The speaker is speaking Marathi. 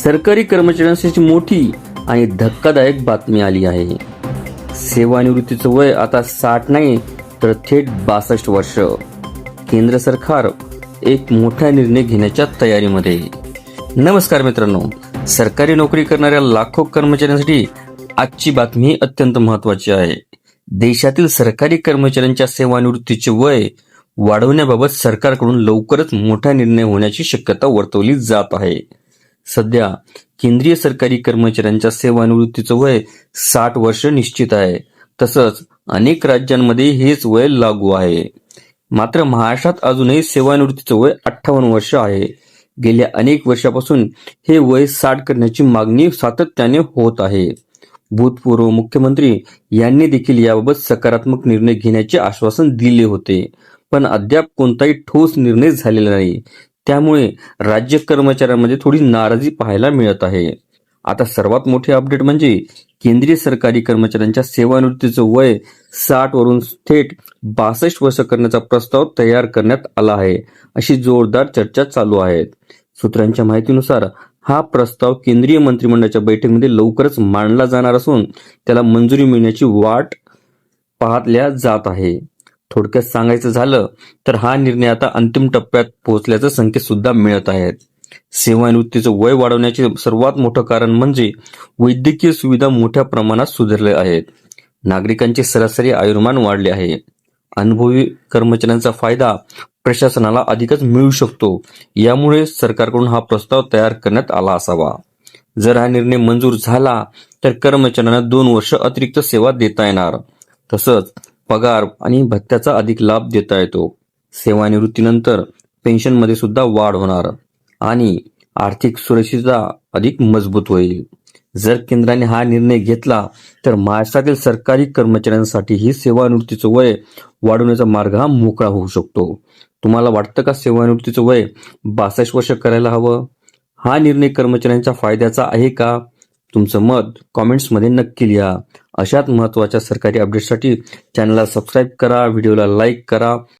सरकारी कर्मचाऱ्यांसाठी मोठी आणि धक्कादायक बातमी आली आहे. सेवानिवृत्तीचं वय आता 60 नाही तर थेट 62 वर्ष. केंद्र सरकार एक मोठा निर्णय घेण्याच्या तयारीमध्ये. नमस्कार मित्रांनो, सरकारी नोकरी करणाऱ्या लाखो कर्मचाऱ्यांसाठी आजची बातमी अत्यंत महत्त्वाची आहे. देशातील सरकारी कर्मचाऱ्यांच्या सेवानिवृत्तीचे वय वाढवण्याबाबत सरकारकडून लवकरच मोठा निर्णय होण्याची शक्यता वर्तवली जात आहे. सध्या केंद्रीय सरकारी कर्मचाऱ्यांच्या सेवानिवृत्तीचं वय 60 वर्ष निश्चित आहे. तसंच अनेक राज्यांमध्ये हेच वय लागू आहे. मात्र महाराष्ट्रात अजूनही सेवानिवृत्तीचं वय 58 वर्ष आहे. गेल्या अनेक वर्षापासून हे वय 60 करण्याची मागणी सातत्याने होत आहे. भूतपूर्व मुख्यमंत्री यांनी देखील याबाबत सकारात्मक निर्णय घेण्याचे आश्वासन दिले होते, पण अद्याप कोणताही ठोस निर्णय झालेला नाही. त्यामुळे राज्य कर्मचाऱ्यांमध्ये थोडी नाराजी पाहायला मिळत आहे. आता सर्वात मोठे अपडेट म्हणजे केंद्रीय सरकारी कर्मचाऱ्यांच्या सेवानिवृत्तीचं वय 60 वरून थेट 62 वर्ष करण्याचा प्रस्ताव तयार करण्यात आला आहे, अशी जोरदार चर्चा चालू आहे. सूत्रांच्या माहितीनुसार हा प्रस्ताव केंद्रीय मंत्रिमंडळाच्या बैठकीमध्ये लवकरच मांडला जाणार असून त्याला मंजुरी मिळण्याची वाट पाहतल्या जात आहे. थोडक्यात सांगायचं झालं तर हा निर्णय आता अंतिम टप्प्यात पोहोचल्याचे संकेत सुद्धा मिळत आहेत. सेवानिवृत्तीचं वय वाढवण्याचे सर्वात मोठं कारण म्हणजे वैद्यकीय सुविधा मोठ्या प्रमाणात सुधारल्या आहेत. नागरिकांचे सरासरी आयुर्मान वाढले आहे. अनुभवी कर्मचाऱ्यांचा फायदा प्रशासनाला अधिकच मिळू शकतो. यामुळे सरकारकडून हा प्रस्ताव तयार करण्यात आला असावा. जर हा निर्णय मंजूर झाला तर कर्मचाऱ्यांना 2 वर्ष अतिरिक्त सेवा देता येणार. तसंच पगार आणि भत्त्याचा अधिक लाभ देता येतो. सेवानिवृत्तीनंतर पेन्शनमध्ये सुद्धा वाढ होणार आणि आर्थिक सुरक्षितता अधिक मजबूत होईल. जर केंद्राने हा निर्णय घेतला तर महाराष्ट्रातील सरकारी कर्मचाऱ्यांसाठीही सेवानिवृत्तीचं वय वाढवण्याचा मार्ग हा मोकळा होऊ शकतो. तुम्हाला वाटतं का सेवानिवृत्तीचं वय 62 वर्ष करायला हवं? हा निर्णय कर्मचाऱ्यांच्या फायद्याचा आहे का? तुमचं मत कॉमेंट्समध्ये नक्की लिहा. अशाच महत्त्वाच्या सरकारी अपडेट्ससाठी चॅनलला सबस्क्राईब करा, व्हिडिओला लाईक करा.